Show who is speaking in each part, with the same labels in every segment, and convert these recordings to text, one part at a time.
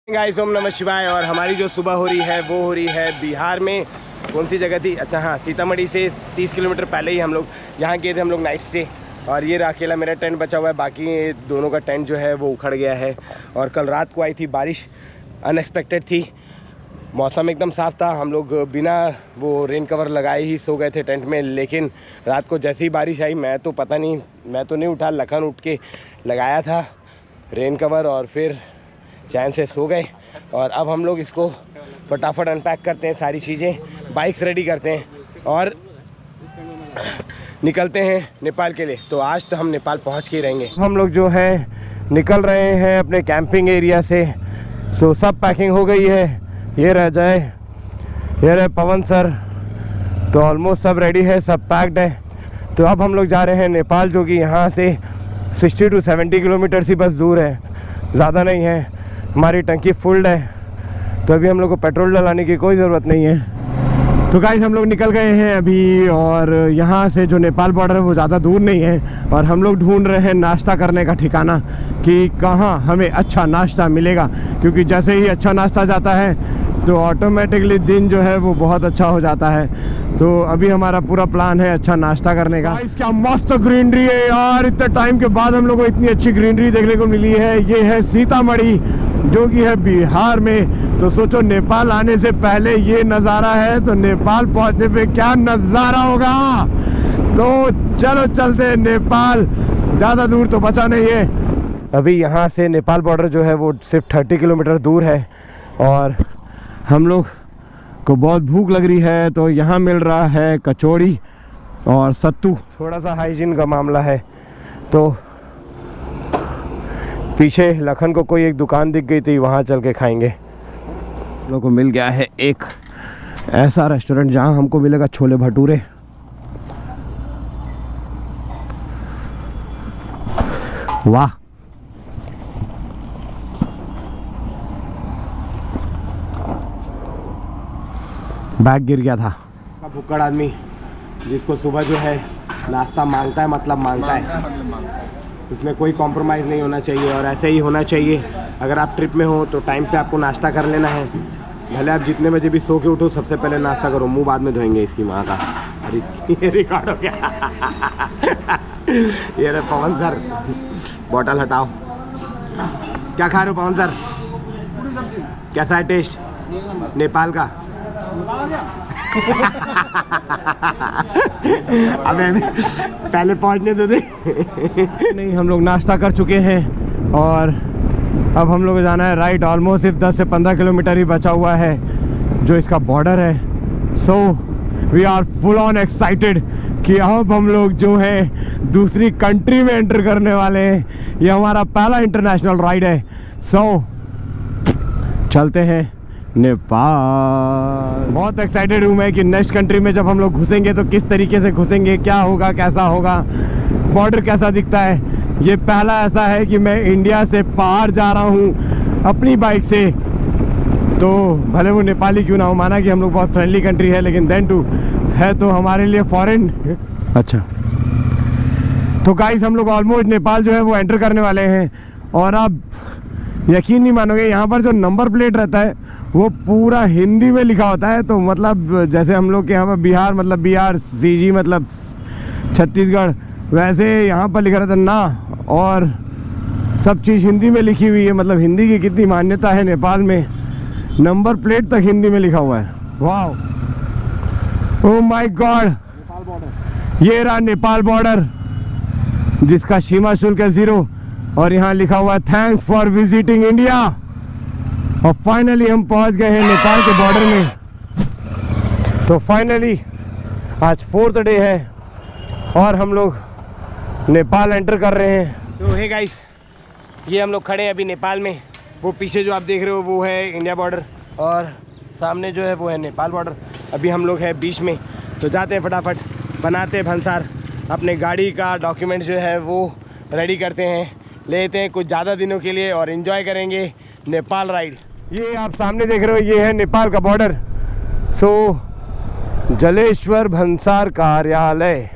Speaker 1: Guys ओम नमः शिवाय। और हमारी जो सुबह हो रही है वो हो रही है बिहार में। कौन सी जगह थी? अच्छा हाँ, सीतामढ़ी से 30 किलोमीटर पहले ही हम लोग यहाँ गए थे, हम लोग नाइट स्टे। और ये अकेला मेरा टेंट बचा हुआ है, बाकी दोनों का टेंट जो है वो उखड़ गया है। और कल रात को आई थी बारिश, अनएक्सपेक्टेड थी। मौसम एकदम साफ़ था, हम लोग बिना वो रेन कवर लगाए ही सो गए थे टेंट में। लेकिन रात को जैसी ही बारिश आई, मैं तो पता नहीं, मैं तो नहीं उठा, लखन उठ के लगाया था रेन कवर और फिर चैन से सो गए। और अब हम लोग इसको फटाफट अनपैक करते हैं, सारी चीज़ें बाइक्स रेडी करते हैं और निकलते हैं नेपाल के लिए। तो आज तो हम नेपाल पहुंच के ही रहेंगे। हम लोग जो है निकल रहे हैं अपने कैंपिंग एरिया से। सो सब पैकिंग हो गई है। ये रह जाए, ये रहे पवन सर, तो ऑलमोस्ट सब रेडी है, सब पैक्ड है। तो अब हम लोग जा रहे हैं नेपाल, जो कि यहाँ से 60 to 70 किलोमीटर ही बस दूर है, ज़्यादा नहीं है। हमारी टंकी फुल्ड है, तो अभी हम लोग को पेट्रोल डलाने की कोई ज़रूरत नहीं है। तो गाइस हम लोग निकल गए हैं अभी, और यहाँ से जो नेपाल बॉर्डर है वो ज़्यादा दूर नहीं है। और हम लोग ढूंढ रहे हैं नाश्ता करने का ठिकाना कि कहाँ हमें अच्छा नाश्ता मिलेगा, क्योंकि जैसे ही अच्छा नाश्ता जाता है तो ऑटोमेटिकली दिन जो है वो बहुत अच्छा हो जाता है। तो अभी हमारा पूरा प्लान है अच्छा नाश्ता करने का। क्या मस्त ग्रीनरी है यार, इतने टाइम के बाद हम लोग को इतनी अच्छी ग्रीनरी देखने को मिली है। ये है सीतामढ़ी, जो कि है बिहार में। तो सोचो नेपाल आने से पहले ये नज़ारा है, तो नेपाल पहुंचने पे क्या नज़ारा होगा। तो चलो चलते हैं नेपाल, ज़्यादा दूर तो बचा नहीं है। अभी यहाँ से नेपाल बॉर्डर जो है वो सिर्फ 30 किलोमीटर दूर है। और हम लोग को बहुत भूख लग रही है, तो यहाँ मिल रहा है कचौड़ी और सत्तू। थोड़ा सा हाइजीन का मामला है, तो पीछे लखन को कोई एक दुकान दिख गई थी, वहाँ चल के खाएंगे। हम लोग को मिल गया है एक ऐसा रेस्टोरेंट जहाँ हमको मिलेगा छोले भटूरे। वाह, बैग गिर गया था। भुक्कड़ आदमी जिसको सुबह जो है नाश्ता मांगता है, मतलब मांगता है, उसमें कोई कॉम्प्रोमाइज़ नहीं होना चाहिए। और ऐसे ही होना चाहिए। अगर आप ट्रिप में हो तो टाइम पे आपको नाश्ता कर लेना है। भले आप जितने बजे भी सो के उठो, सबसे पहले नाश्ता करो। मुंह बाद में धोएंगे इसकी माँ का। और इसकी रिकॉर्ड हो गया। ये रहे पवन सर, बॉटल हटाओ। क्या खा रहे हो पवन सर? कैसा है टेस्ट नेपाल का? अबे पहले पहुंचने दो दे। नहीं, हम लोग नाश्ता कर चुके हैं और अब हम लोग को जाना है राइट। ऑलमोस्ट सिर्फ 10 से 15 किलोमीटर ही बचा हुआ है जो इसका बॉर्डर है। So we are full on excited कि अब हम लोग जो है दूसरी कंट्री में एंटर करने वाले हैं। ये हमारा पहला इंटरनेशनल राइड है। सो चलते हैं नेपाल। बहुत एक्साइटेड हूँ मैं कि नेक्स्ट कंट्री में जब हम लोग घुसेंगे तो किस तरीके से घुसेंगे, क्या होगा, कैसा होगा, बॉर्डर कैसा दिखता है। ये पहला ऐसा है कि मैं इंडिया से बाहर जा रहा हूँ अपनी बाइक से। तो भले वो नेपाली क्यों ना हो, माना कि हम लोग बहुत फ्रेंडली कंट्री है, लेकिन देन टू है तो हमारे लिए फॉरेन। अच्छा, तो गाइस हम लोग ऑलमोस्ट नेपाल जो है वो एंटर करने वाले हैं। और अब यकीन नहीं मानोगे, यहाँ पर जो नंबर प्लेट रहता है वो पूरा हिंदी में लिखा होता है। तो मतलब जैसे हम लोग के यहाँ पर बिहार मतलब बिहार, सीजी मतलब छत्तीसगढ़, वैसे यहाँ पर लिखा रहता है ना। और सब चीज़ हिंदी में लिखी हुई है। मतलब हिंदी की कितनी मान्यता है नेपाल में, नंबर प्लेट तक हिंदी में लिखा हुआ है। वाह, ओह माय गॉड, ये रहा नेपाल बॉर्डर जिसका सीमा शुल्क है 0। और यहाँ लिखा हुआ है थैंक्स फॉर विजिटिंग इंडिया। और फाइनली हम पहुँच गए हैं नेपाल के बॉर्डर में। तो फाइनली आज 4th डे है और हम लोग नेपाल एंटर कर रहे हैं। तो हे गाइस, ये हम लोग खड़े हैं अभी नेपाल में। वो पीछे जो आप देख रहे हो वो है इंडिया बॉर्डर और सामने जो है वो है नेपाल बॉर्डर। अभी हम लोग हैं बीच में। तो जाते हैं फटाफट, बनाते हैं भंसार, अपने गाड़ी का डॉक्यूमेंट जो है वो रेडी करते हैं, लेते हैं कुछ ज़्यादा दिनों के लिए और एंजॉय करेंगे नेपाल राइड। ये आप सामने देख रहे हो, ये है नेपाल का बॉर्डर। सो जलेश्वर भंसार कार्यालय,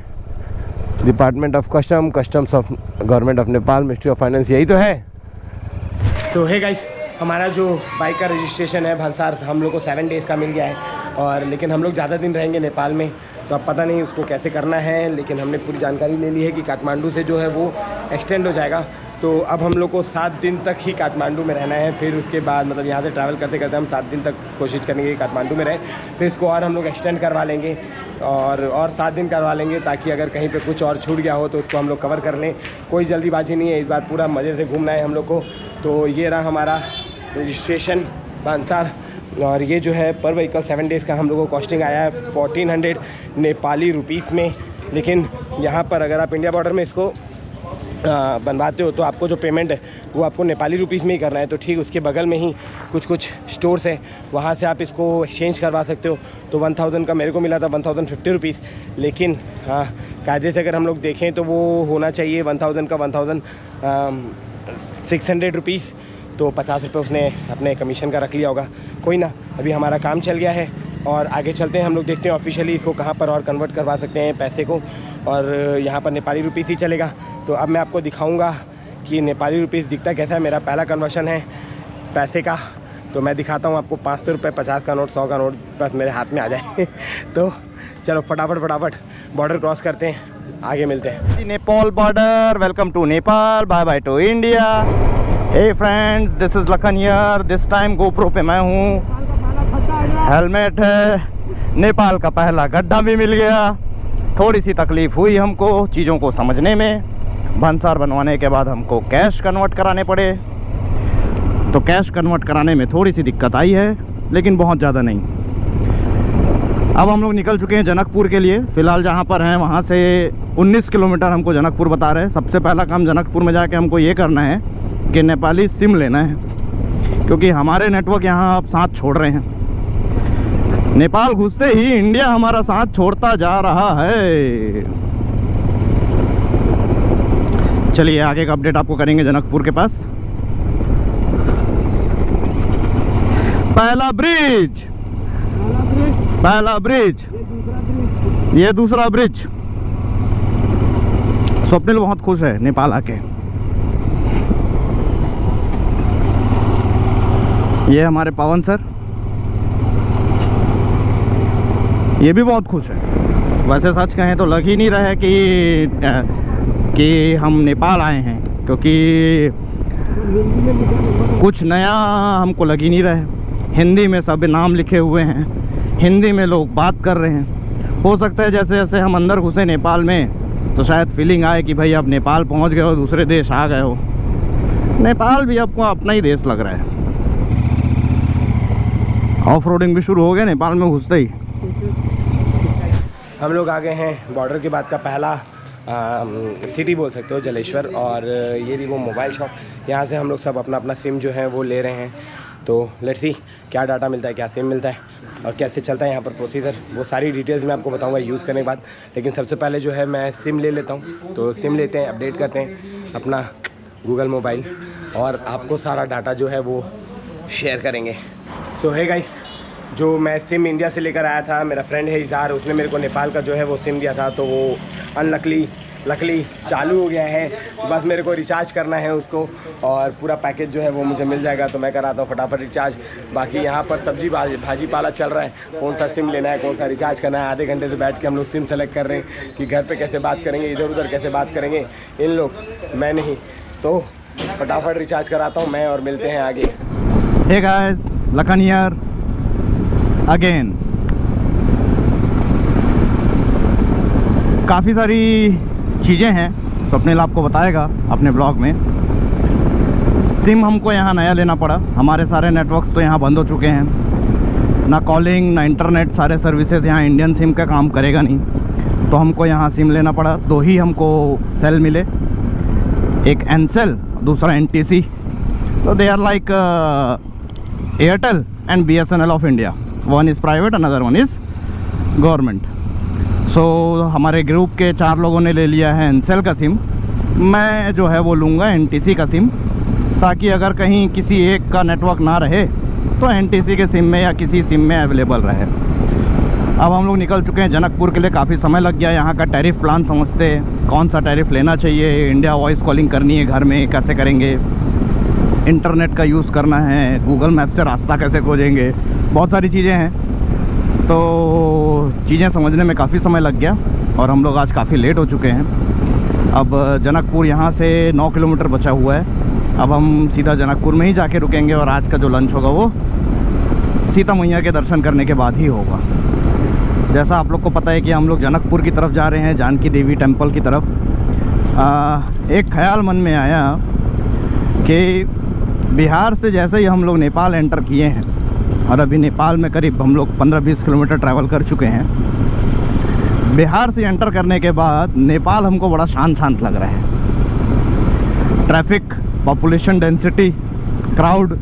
Speaker 1: department of customs of government of Nepal, ministry of finance, यही तो है। तो है गाइस, हमारा जो बाइक का रजिस्ट्रेशन है भंसार, हम लोग को 7 डेज़ का मिल गया है। और लेकिन हम लोग ज़्यादा दिन रहेंगे नेपाल में, तो अब पता नहीं उसको कैसे करना है। लेकिन हमने पूरी जानकारी ले ली है कि काठमांडू से जो है वो एक्सटेंड हो जाएगा। तो अब हम लोग को 7 दिन तक ही काठमांडू में रहना है। फिर उसके बाद मतलब यहाँ से ट्रैवल करते करते हम 7 दिन तक कोशिश करेंगे कि काठमांडू में रहें। फिर इसको और हम लोग एक्सटेंड करवा लेंगे और 7 दिन करवा लेंगे, ताकि अगर कहीं पे कुछ और छूट गया हो तो उसको हम लोग कवर कर लें। कोई जल्दीबाजी नहीं है, इस बार पूरा मज़े से घूमना है हम लोग को। तो ये रहा हमारा रजिस्ट्रेशन भंसार। और ये जो है पर व्हीकल 7 डेज़ का हम लोग को कॉस्टिंग आया है 1400 नेपाली रुपीस में। लेकिन यहाँ पर अगर आप इंडिया बॉर्डर में इसको बनवाते हो तो आपको जो पेमेंट है वो आपको नेपाली रुपीस में ही करना है। तो ठीक उसके बगल में ही कुछ स्टोर्स है, वहाँ से आप इसको एक्सचेंज करवा सकते हो। तो 1000 का मेरे को मिला था 1050 रुपीज़। लेकिन हाँ, कायदे से अगर हम लोग देखें तो वो होना चाहिए 1000 का 1600 रुपीज़। तो 50 रुपये उसने अपने कमीशन का रख लिया होगा। कोई ना, अभी हमारा काम चल गया है और आगे चलते हैं। हम लोग देखते हैं ऑफिशियली इसको कहाँ पर और कन्वर्ट करवा सकते हैं पैसे को। और यहाँ पर नेपाली रुपीस ही चलेगा। तो अब मैं आपको दिखाऊंगा कि नेपाली रुपीस दिखता कैसा है। मेरा पहला कन्वर्शन है पैसे का, तो मैं दिखाता हूँ आपको। 500 रुपये, 50 का नोट, 100 का नोट बस मेरे हाथ में आ जाए। तो चलो फटाफट बॉर्डर क्रॉस करते हैं, आगे मिलते हैं।
Speaker 2: Nepal border, welcome to Nepal, bye bye to India. Hey friends, this is Lakhan here. This time GoPro पे मैं हूँ, हेलमेट है। नेपाल का पहला गड्ढा भी मिल गया। थोड़ी सी तकलीफ़ हुई हमको चीज़ों को समझने में। भंसार बनवाने के बाद हमको कैश कन्वर्ट कराने पड़े, तो कैश कन्वर्ट कराने में थोड़ी सी दिक्कत आई है, लेकिन बहुत ज़्यादा नहीं। अब हम लोग निकल चुके हैं जनकपुर के लिए। फ़िलहाल जहाँ पर हैं वहाँ से 19 किलोमीटर हमको जनकपुर बता रहे हैं। सबसे पहला काम जनकपुर में जाके हमको ये करना है कि नेपाली सिम लेना है, क्योंकि हमारे नेटवर्क यहाँ आप साथ छोड़ रहे हैं। नेपाल घुसते ही इंडिया हमारा साथ छोड़ता जा रहा है। चलिए आगे का अपडेट आपको करेंगे जनकपुर के पास। पहला ब्रिज, ये दूसरा ब्रिज। स्वप्निल बहुत खुश है नेपाल आके। ये हमारे पवन सर, ये भी बहुत खुश है। वैसे सच कहें तो लग ही नहीं रहा है कि हम नेपाल आए हैं, क्योंकि कुछ नया हमको लग ही नहीं रहा है। हिंदी में सब नाम लिखे हुए हैं, हिंदी में लोग बात कर रहे हैं। हो सकता है जैसे जैसे हम अंदर घुसे नेपाल में तो शायद फीलिंग आए कि भाई अब नेपाल पहुंच गए हो, दूसरे देश आ गए हो। नेपाल भी आपको अपना ही देश लग रहा है। ऑफ रोडिंग भी शुरू हो गया नेपाल में घुसते ही।
Speaker 1: हम लोग आ गए हैं बॉर्डर के बाद का पहला सिटी बोल सकते हो, जलेश्वर। और ये रही वो मोबाइल शॉप। यहाँ से हम लोग सब अपना अपना सिम जो है वो ले रहे हैं। तो लेट्स सी क्या डाटा मिलता है, क्या सिम मिलता है और कैसे चलता है यहाँ पर प्रोसीजर, वो सारी डिटेल्स मैं आपको बताऊँगा यूज़ करने के बाद। लेकिन सबसे पहले जो है मैं सिम ले लेता हूँ। तो सिम लेते हैं, अपडेट करते हैं अपना गूगल मोबाइल और आपको सारा डाटा जो है वो शेयर करेंगे। सो है गाइस, जो मैं सिम इंडिया से लेकर आया था, मेरा फ्रेंड है इज़हार, उसने मेरे को नेपाल का जो है वो सिम दिया था। तो वो लकली चालू हो गया है। बस मेरे को रिचार्ज करना है उसको और पूरा पैकेज जो है वो मुझे मिल जाएगा। तो मैं कराता हूँ फटाफट रिचार्ज। बाकी यहाँ पर सब्जी भाजी पाला चल रहा है, कौन सा सिम लेना है, कौन सा रिचार्ज करना है। आधे घंटे से बैठ के हम लोग सिम सेलेक्ट कर रहे हैं कि घर पे कैसे बात करेंगे, इधर उधर कैसे बात करेंगे इन लोग, मैं नहीं। तो फटाफट रिचार्ज कराता हूँ मैं और मिलते हैं आगे।
Speaker 2: Hey guys, Lakhan here again. काफ़ी सारी चीज़ें हैं, स्वप्निल आपको बताएगा अपने ब्लॉग में। सिम हमको यहाँ नया लेना पड़ा। हमारे सारे नेटवर्क्स तो यहाँ बंद हो चुके हैं, ना कॉलिंग ना इंटरनेट, सारे सर्विसेज यहाँ इंडियन सिम का काम करेगा नहीं। तो हमको यहाँ सिम लेना पड़ा। दो ही हमको सेल मिले, एक एनसेल, दूसरा NTC। तो they are like Airtel and BSNL of India. One is private, another one is government. So हमारे ग्रुप के 4 लोगों ने ले लिया है एनसेल का सिम। मैं जो है वो लूँगा NTC का सिम, ताकि अगर कहीं किसी एक का नेटवर्क ना रहे तो NTC के सिम में या किसी सिम में अवेलेबल रहे। अब हम लोग निकल चुके हैं जनकपुर के लिए। काफ़ी समय लग गया। यहाँ का टैरिफ प्लान समझते, कौन सा टैरिफ लेना चाहिए, इंडिया वॉइस कॉलिंग करनी है घर में कैसे करेंगे, इंटरनेट का यूज़ करना है, गूगल मैप से रास्ता कैसे खोजेंगे, बहुत सारी चीज़ें हैं। तो चीज़ें समझने में काफ़ी समय लग गया और हम लोग आज काफ़ी लेट हो चुके हैं। अब जनकपुर यहाँ से 9 किलोमीटर बचा हुआ है। अब हम सीधा जनकपुर में ही जाके रुकेंगे और आज का जो लंच होगा वो सीता मैया के दर्शन करने के बाद ही होगा। जैसा आप लोग को पता है कि हम लोग जनकपुर की तरफ जा रहे हैं, जानकी देवी टेम्पल की तरफ। एक ख्याल मन में आया कि बिहार से जैसे ही हम लोग नेपाल एंटर किए हैं और अभी नेपाल में करीब हम लोग 15-20 किलोमीटर ट्रैवल कर चुके हैं। बिहार से एंटर करने के बाद नेपाल हमको बड़ा शांत लग रहा है। ट्रैफिक, पॉपुलेशन डेंसिटी, क्राउड,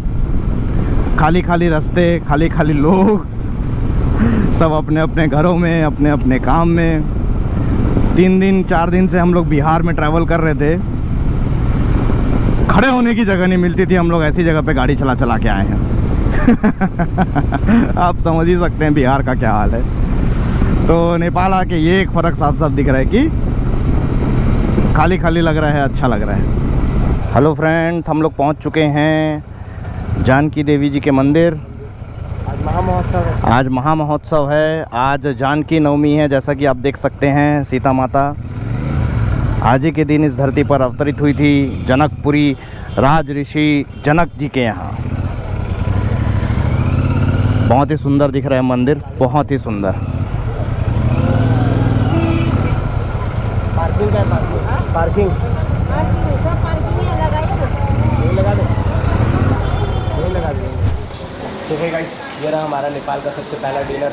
Speaker 2: खाली रास्ते, खाली लोग, सब अपने अपने घरों में, अपने अपने काम में। 3-4 दिन से हम लोग बिहार में ट्रैवल कर रहे थे। खड़े होने की जगह नहीं मिलती थी, हम लोग ऐसी जगह पे गाड़ी चला के आए हैं। आप समझ ही सकते हैं बिहार का क्या हाल है। तो नेपाल आके ये एक फ़र्क साफ दिख रहा है कि खाली लग रहा है, अच्छा लग रहा है। हेलो फ्रेंड्स, हम लोग पहुंच चुके हैं जानकी देवी जी के मंदिर।
Speaker 1: आज महामहोत्सव है।
Speaker 2: आज महामहोत्सव है। आज जानकी नवमी है, जैसा कि आप देख सकते हैं। सीता माता आज ही के दिन इस धरती पर अवतरित हुई थी, जनकपुरी राज ऋषि जनक जी के यहाँ। बहुत ही सुंदर दिख रहा है मंदिर, बहुत ही सुंदर।
Speaker 1: पार्किंग का पार्किंग
Speaker 3: सब पार्किंग में लगाइए ना,
Speaker 1: यही लगा दो, यही लगा देंगे। तो है गाइस, ये रहा हमारा नेपाल का सबसे पहला डिनर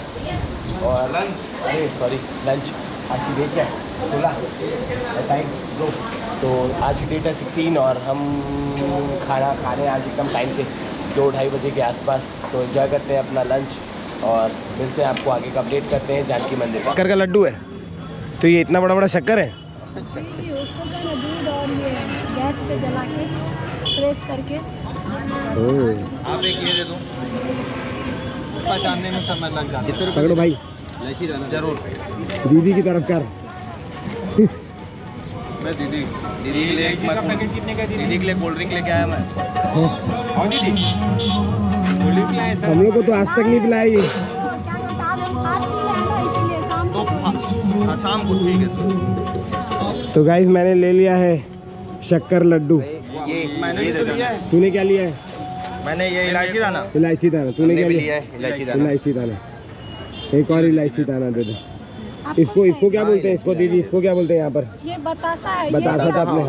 Speaker 1: और लंच। आज की डेट क्या है? 16 टाइम 2। तो आज की डेट है 16 और हम खाना खाने आज एकदम टाइम से 2-2:30 बजे के आसपास। तो एंजॉय करते हैं अपना लंच और मिलते हैं, आपको आगे का अपडेट करते हैं जानकी मंदिर। शक्कर का लड्डू है, तो ये इतना बड़ा शक्कर है।
Speaker 3: जी उसको जो है ना दूध और ये गैस पे जला के प्रेस करके।
Speaker 4: आप एक ये दे दो, पहचानने में समय लग जाता है।
Speaker 1: पकड़ो भाई,
Speaker 4: जरूर।
Speaker 1: दीदी की तरफ कर।
Speaker 4: मैं दीदी के लिए दीदी के लिए कोल्ड ड्रिंक लेके आया मैं। और दीदी कोल्ड ड्रिंक लाए सर।
Speaker 1: हम लोग को तो आज तक नहीं पिलाई।
Speaker 3: क्या बता रहे हैं, फास्टिंग है ना, इसीलिए शाम
Speaker 4: तो
Speaker 3: को
Speaker 4: हाँ, शाम को ठीक है सर।
Speaker 1: तो गाइस, मैंने ले लिया है शक्कर लड्डू।
Speaker 4: ये मैंने तो लिया है।
Speaker 1: तूने क्या लिया है?
Speaker 4: मैंने ये इलायची दाना।
Speaker 1: इलायची दाना। तूने क्या लिया?
Speaker 4: इलायची दाना।
Speaker 1: इलायची दाना। एक और इलायची दाना दे दो। इसको क्या बोलते हैं? इसको दीदी, इसको क्या बोलते हैं यहाँ पर?
Speaker 3: ये बतासा है।
Speaker 1: बतासा तो अपने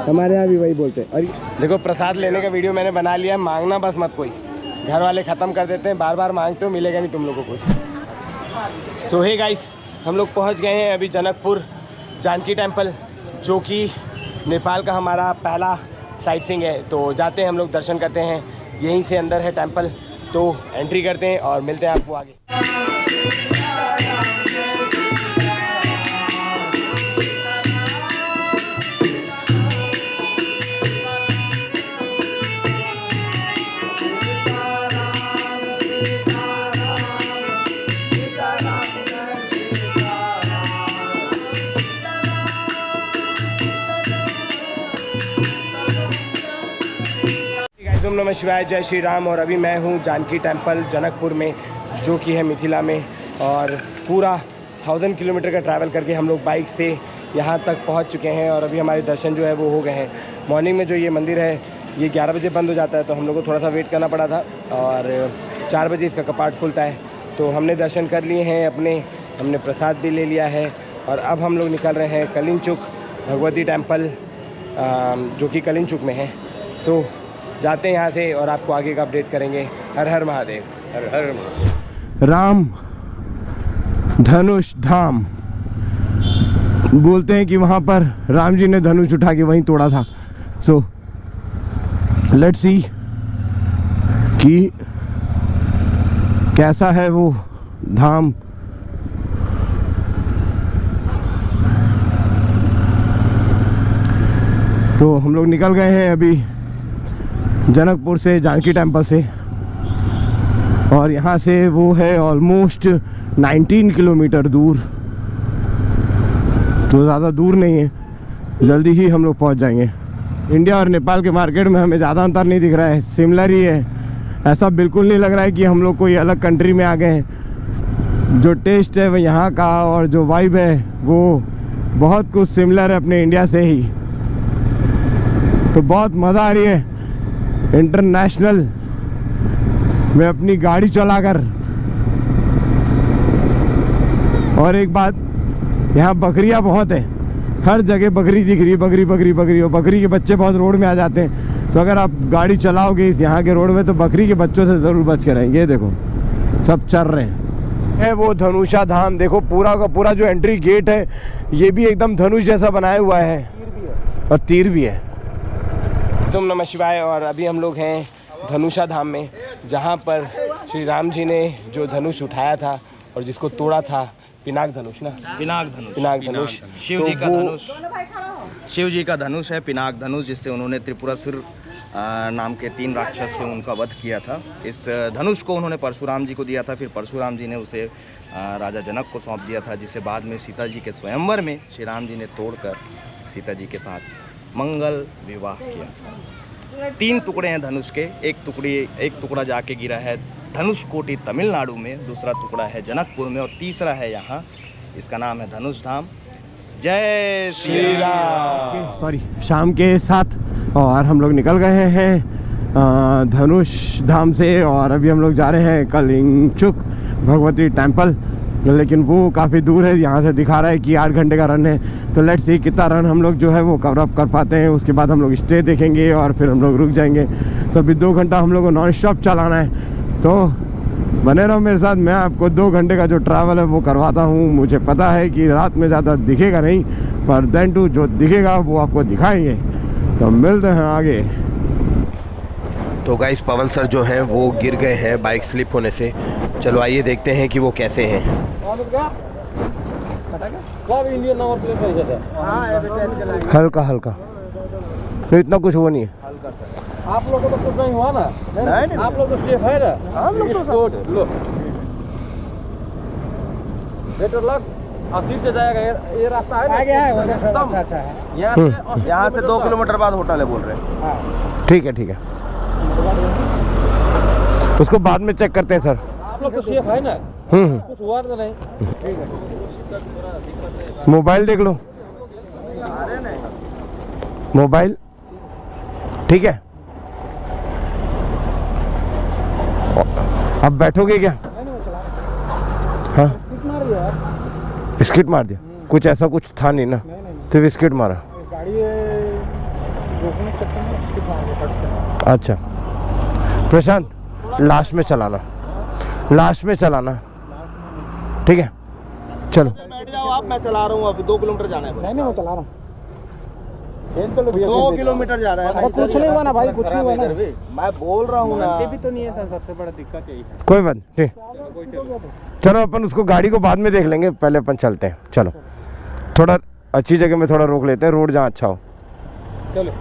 Speaker 1: हमारे यहाँ भी वही बोलते हैं। और देखो, प्रसाद लेने का वीडियो मैंने बना लिया है। मांगना बस मत कोई, घर वाले ख़त्म कर देते हैं। बार मांगते हो, मिलेगा नहीं तुम लोग को कुछ। सो हे गाइस, हम लोग पहुँच गए हैं अभी जनकपुर जानकी टेम्पल, जो कि नेपाल का हमारा पहला साइट सीइंग है। तो जाते हैं हम लोग, दर्शन करते हैं। यहीं से अंदर है टेम्पल, तो एंट्री करते हैं और मिलते हैं आपको आगे। ओम नमः शिवाय, जय श्री राम। और अभी मैं हूँ जानकी टेम्पल जनकपुर में, जो कि है मिथिला में। और पूरा 1000 किलोमीटर का ट्रैवल करके हम लोग बाइक से यहाँ तक पहुँच चुके हैं और अभी हमारे दर्शन जो है वो हो गए हैं। मॉर्निंग में जो ये मंदिर है ये 11 बजे बंद हो जाता है, तो हम लोग को थोड़ा सा वेट करना पड़ा था और 4 बजे इसका कपाट खुलता है। तो हमने दर्शन कर लिए हैं अपने, हमने प्रसाद भी ले लिया है और अब हम लोग निकल रहे हैं कलिंचुक भगवती टेम्पल, जो कि कलिंचुक में है। सो जाते हैं यहाँ से और आपको आगे का अपडेट करेंगे। हर हर महादेव, हर हर महादेव। राम धनुष धाम बोलते हैं कि वहाँ पर राम जी ने धनुष उठा के वहीं तोड़ा था। सो लेट्स सी कि कैसा है वो धाम। तो हम लोग निकल गए हैं अभी जनकपुर से, जानकी टेम्पल से, और यहाँ से वो है ऑलमोस्ट 19 किलोमीटर दूर। तो ज़्यादा दूर नहीं है, जल्दी ही हम लोग पहुँच जाएंगे। इंडिया और नेपाल के मार्केट में हमें ज़्यादा अंतर नहीं दिख रहा है, सिमिलर ही है। ऐसा बिल्कुल नहीं लग रहा है कि हम लोग कोई अलग कंट्री में आ गए हैं। जो टेस्ट है वो यहाँ का और जो वाइब है वो बहुत कुछ सिमिलर है अपने इंडिया से ही। तो बहुत मज़ा आ रही है इंटरनेशनल में अपनी गाड़ी चलाकर। और एक बात, यहाँ बकरियाँ बहुत है, हर जगह बकरी दिख रही है, बकरी बकरी बकरी। और बकरी के बच्चे बहुत रोड में आ जाते हैं, तो अगर आप गाड़ी चलाओगे इस यहाँ के रोड में तो बकरी के बच्चों से ज़रूर बच के रहेंगे। ये देखो सब चल रहे हैं। वो धनुषा धाम देखो, पूरा का पूरा जो एंट्री गेट है ये भी एकदम धनुष जैसा बनाया हुआ है और तीर भी है। तुम नमः शिवाय। और अभी हम लोग हैं धनुषा धाम में, जहाँ पर श्री राम जी ने जो धनुष उठाया था और जिसको तोड़ा था, पिनाक धनुष ना,
Speaker 2: पिनाक धनुष,
Speaker 1: पिनाक धनुष
Speaker 2: शिव जी का धनुष, शिव जी का धनुष है पिनाक धनुष, जिससे उन्होंने त्रिपुरासुर नाम के 3 राक्षस थे उनका वध किया था। इस धनुष को उन्होंने परशुराम जी को दिया था, फिर परशुराम जी ने उसे राजा जनक को सौंप दिया था, जिसे बाद में सीता जी के स्वयंवर में श्री राम जी ने तोड़कर सीता जी के साथ मंगल विवाह किया। 3 टुकड़े हैं धनुष के, एक टुकड़ा जाके गिरा है धनुषकोटी तमिलनाडु में, दूसरा टुकड़ा है जनकपुर में और तीसरा है यहाँ। इसका नाम है धनुष धाम। जय श्री राम।
Speaker 1: सॉरी, शाम के 7 और हम लोग निकल गए हैं धनुष धाम से और अभी हम लोग जा रहे हैं कलिंगचुक भगवती टेम्पल, लेकिन वो काफ़ी दूर है। यहाँ से दिखा रहा है कि 8 घंटे का रन है, तो लेट्स सी कितना रन हम लोग जो है वो कवर अप कर पाते हैं। उसके बाद हम लोग स्टे देखेंगे और फिर हम लोग रुक जाएंगे। तो अभी 2 घंटा हम लोग को नॉन स्टॉप चलाना है, तो बने रहो मेरे साथ। मैं आपको 2 घंटे का जो ट्रैवल है वो करवाता हूँ। मुझे पता है कि रात में ज़्यादा दिखेगा नहीं, पर देन टू जो दिखेगा वो आपको दिखाएंगे। तो मिलते हैं आगे।
Speaker 5: तो गाइस पवन सर जो हैं वो गिर गए हैं बाइक स्लिप होने से। चलो आइए देखते हैं कि वो कैसे हैं।
Speaker 1: हल्का हल्का, तो इतना कुछ हुआ नहीं है।
Speaker 6: आप लोगों को तो कुछ नहीं हुआ ना? नहीं, आप लोग तो सेफ है ना? हम लोग तो लो बेटर लग फिर से जाएगा। ये रास्ता है ना,
Speaker 2: यहाँ से 2 किलोमीटर बाद होटल है बोल रहे हैं।
Speaker 1: ठीक है ठीक है, उसको बाद में चेक करते हैं सर।
Speaker 6: आप लोग तो सेफ है ना? कुछ हुआ तो नहीं?
Speaker 1: मोबाइल देख लो, मोबाइल ठीक है। अब बैठोगे क्या? हाँ, स्किट मार दिया। कुछ ऐसा कुछ था नहीं ना, सिर्फ स्किट मारा।
Speaker 6: गाड़ी रोकने के चक्कर में स्किट मार दिया फट से।
Speaker 1: अच्छा प्रशांत, लास्ट में चलाना, लास्ट में चलाना, ठीक है? चलो
Speaker 2: बैठ जाओ आप, मैं चला रहा हूँ। अभी 2 किलोमीटर जाना है।
Speaker 6: नहीं मैं चला रहा हूँ।
Speaker 2: 2 किलोमीटर जा रहा है।
Speaker 6: कुछ नहीं हुआ ना भाई, कुछ नहीं हुआ ना।
Speaker 2: मैं बोल रहा हूँ ना,
Speaker 6: भी तो नहीं है सर, सबसे बड़ा दिक्कत यही है।
Speaker 1: कोई बात नहीं, चलो अपन उसको गाड़ी को बाद में देख लेंगे, पहले अपन चलते हैं। चलो थोड़ा अच्छी जगह में थोड़ा रोक लेते हैं, रोड जहाँ अच्छा हो।
Speaker 6: चलो।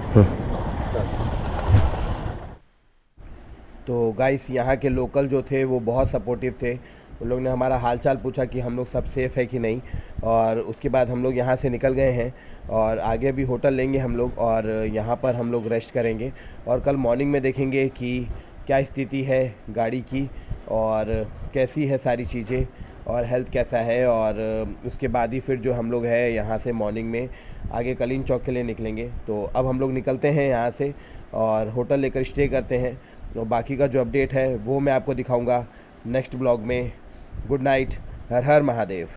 Speaker 5: तो गाइस यहाँ के लोकल जो थे वो बहुत सपोर्टिव थे। उन लोग ने हमारा हालचाल पूछा कि हम लोग सब सेफ़ है कि नहीं, और उसके बाद हम लोग यहाँ से निकल गए हैं और आगे भी होटल लेंगे हम लोग और यहाँ पर हम लोग रेस्ट करेंगे और कल मॉर्निंग में देखेंगे कि क्या स्थिति है गाड़ी की और कैसी है सारी चीज़ें और हेल्थ कैसा है, और उसके बाद ही फिर जो हम लोग है यहाँ से मॉर्निंग में आगे कलिंग चौक के लिए निकलेंगे। तो अब हम लोग निकलते हैं यहाँ से और होटल लेकर स्टे करते हैं, और बाकी का जो अपडेट है वो मैं आपको दिखाऊंगा नेक्स्ट ब्लॉग में। गुड नाइट, हर हर महादेव।